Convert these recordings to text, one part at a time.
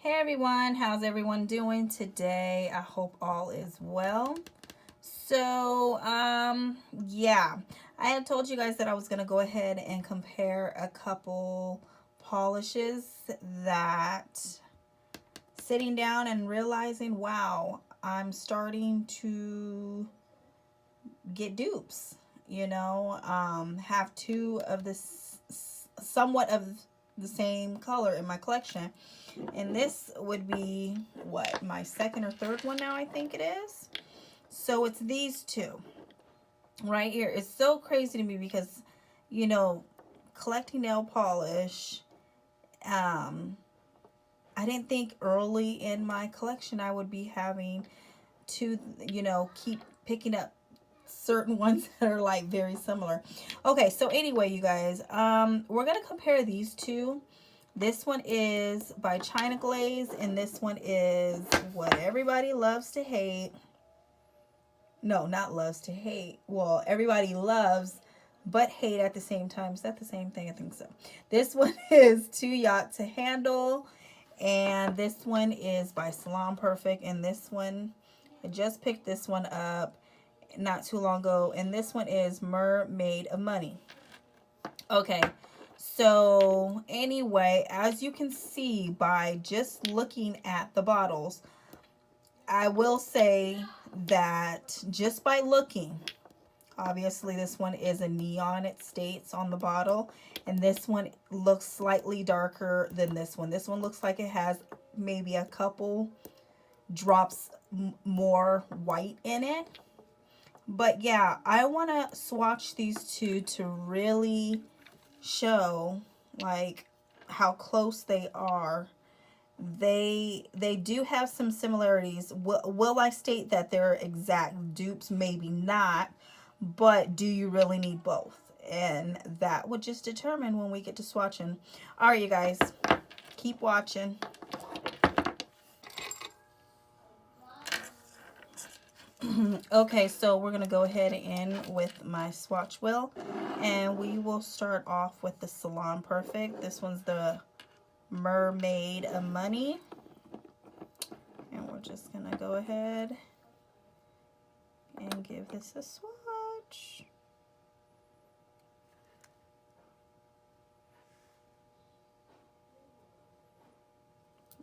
Hey everyone, how's everyone doing today? I hope all is well. So, yeah, I had told you guys that I was going to go ahead and compare a couple polishes that sitting down and realizing, wow, I'm starting to get dupes, have two of this somewhat of the same color in my collection. And this would be what, my second or third one now, I think it is. So it's these two right here. It's so crazy to me because, you know, collecting nail polish, I didn't think early in my collection I would be having to, keep picking up certain ones that are like very similar. Okay, so anyway, you guys, we're gonna compare these two. This one is by China Glaze, and this one is what everybody loves to hate. No, not loves to hate. Well, everybody loves but hate at the same time. Is that the same thing? I think so. This one is Too Yacht to Handle, and this one is by Salon Perfect, and this one, I just picked this one up not too long ago, and this one is Mer-Made of Money. Okay, so anyway, as you can see by just looking at the bottles, I will say that just by looking, obviously this one is a neon, it states on the bottle, and this one looks slightly darker than this one. This one looks like it has maybe a couple drops more white in it. But yeah, I want to swatch these two to really show like how close they are. They do have some similarities. Will I state that they're exact dupes? Maybe not, but do you really need both? And that would just determine when we get to swatching. All right, you guys, keep watching. Okay, so we're gonna go ahead in with my swatch wheel, and we will start off with the Salon Perfect. This one's the Mer-Made of Money, and we're just gonna go ahead and give this a swatch.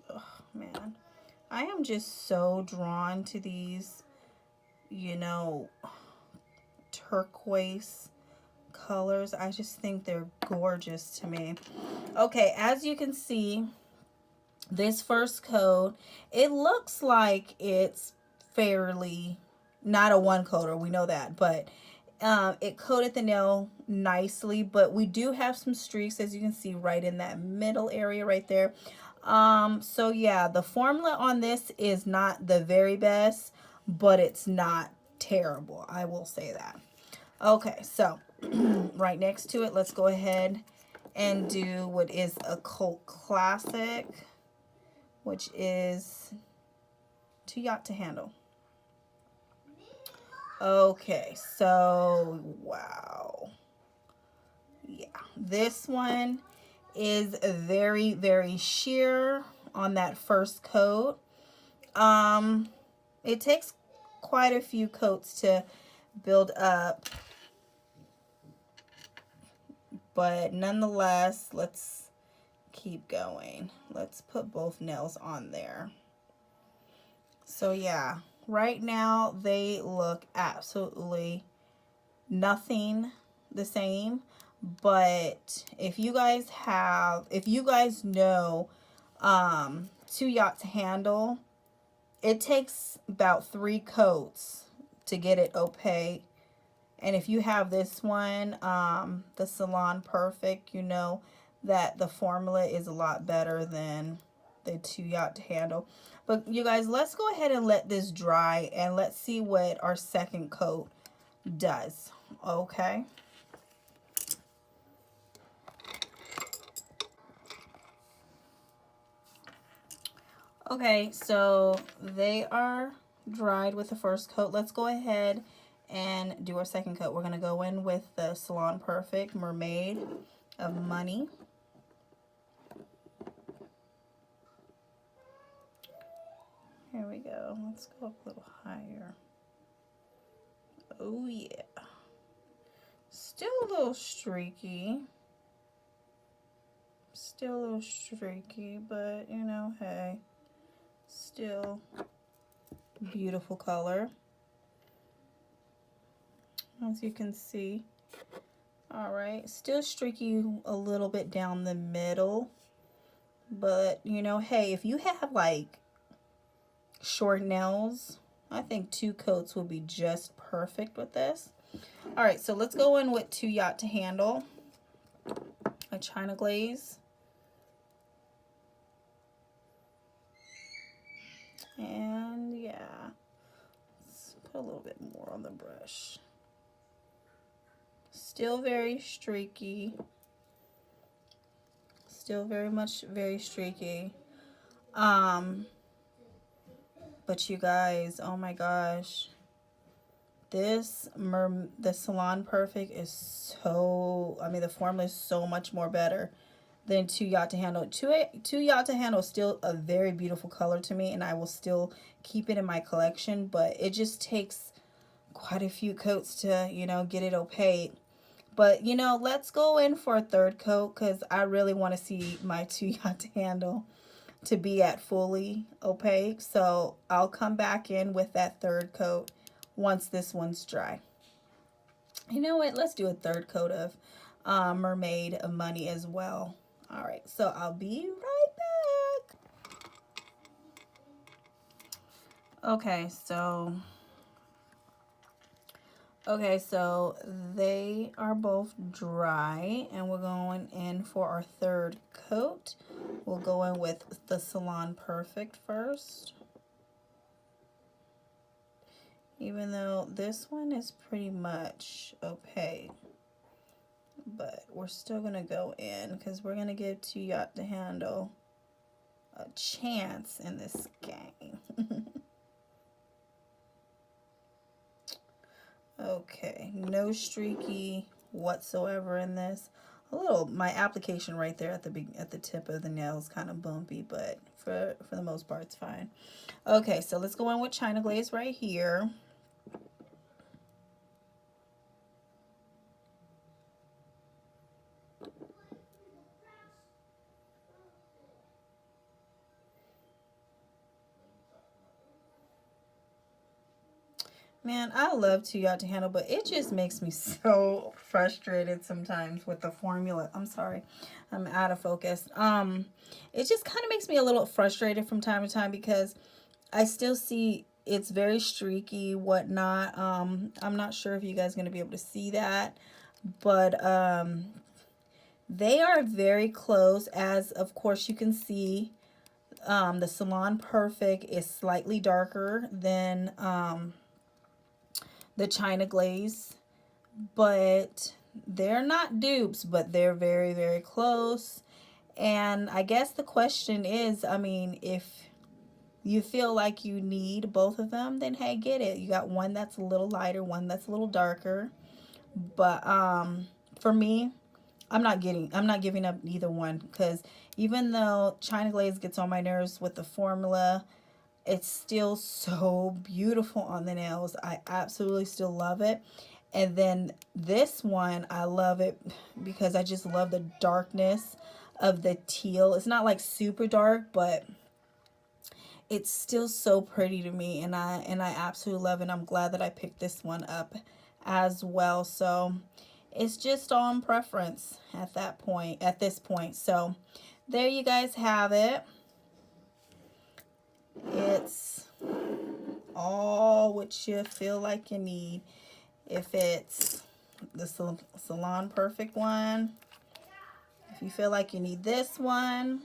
Oh man, I am just so drawn to these, turquoise colors. I just think they're gorgeous to me. Okay, as you can see, this first coat, it looks like it's fairly not a one coater, we know that, but it coated the nail nicely, but we do have some streaks, as you can see, right in that middle area right there. So yeah, the formula on this is not the very best, but it's not terrible, I will say that. Okay, so right next to it, let's go ahead and do what is a cult classic, which is Too Yacht to Handle. Okay, so wow. Yeah, this one is very, very sheer on that first coat. It takes quite a few coats to build up, but nonetheless, let's keep going. Let's put both nails on there. So yeah, right now they look absolutely nothing the same, but if you guys know Too Yacht to Handle, it takes about 3 coats to get it opaque. And if you have this one, the Salon Perfect, you know that the formula is a lot better than the Too Yacht to Handle. But you guys, let's go ahead and let this dry, and let's see what our second coat does. Okay. Okay, so they are dried with the first coat. Let's go ahead and do our second coat. We're going to go in with the Salon Perfect Mer-Made of Money. Here we go. Let's go up a little higher. Oh yeah. Still a little streaky. Still a little streaky, but you know, hey, still beautiful color, as you can see. All right, still streaky a little bit down the middle, but you know, hey, if you have like short nails, I think 2 coats will be just perfect with this. All right, so let's go in with 2 Yacht to handle, a China Glaze. And yeah, let's put a little bit more on the brush. Still very streaky. Still very streaky. But you guys, oh my gosh. The Salon Perfect is so, I mean, the formula is so much more better than 2 Yacht to handle. 2 Yacht to handle is still a very beautiful color to me, and I will still keep it in my collection, but it just takes quite a few coats to, you know, get it opaque. But, you know, let's go in for a 3rd coat, because I really want to see my 2 Yacht to handle to be at fully opaque. So I'll come back in with that 3rd coat once this one's dry. You know what? Let's do a 3rd coat of Mer-Made of Money as well. All right, so I'll be right back. Okay, so they are both dry, and we're going in for our 3rd coat. We'll go in with the Salon Perfect first. Even though this one is pretty much opaque, but we're still gonna go in because we're gonna give 2 Yacht to handle a chance in this game. Okay, no streaky whatsoever in this. A little, my application right there at the tip of the nail is kind of bumpy, but for the most part it's fine. Okay, so let's go in with China Glaze right here. Man, I love 2 Yacht to handle, but it just makes me so frustrated sometimes with the formula. I'm sorry, I'm out of focus. It just kind of makes me a little frustrated from time to time because I still see it's very streaky, whatnot. I'm not sure if you guys are going to be able to see that, but they are very close, as of course you can see. The Salon Perfect is slightly darker than the China Glaze, but they're not dupes, but they're very, very close. And I guess the question is, I mean, if you feel like you need both of them, then hey, get it. You got one that's a little lighter, one that's a little darker. But for me, I'm not giving up either one, because even though China Glaze gets on my nerves with the formula, it's still so beautiful on the nails. I absolutely still love it. And then this one, I love it because I just love the darkness of the teal. It's not like super dark, but it's still so pretty to me, and I absolutely love it. I'm glad that I picked this one up as well. So it's just on preference at this point. So there you guys have it. It's all what you feel like you need. If it's the Salon Perfect one, if you feel like you need this one.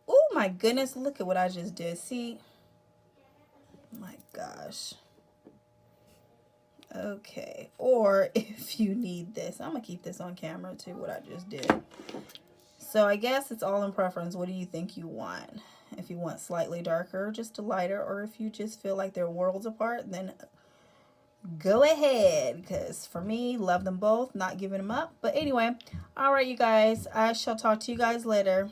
Oh my goodness, look at what I just did. See? My gosh. Okay, or if you need this, I'm gonna keep this on camera too, what I just did. So I guess it's all in preference. What do you think you want? If you want slightly darker, just a lighter, or if you just feel like they're worlds apart, then go ahead, because for me, love them both, not giving them up. But anyway, all right, you guys, I shall talk to you guys later.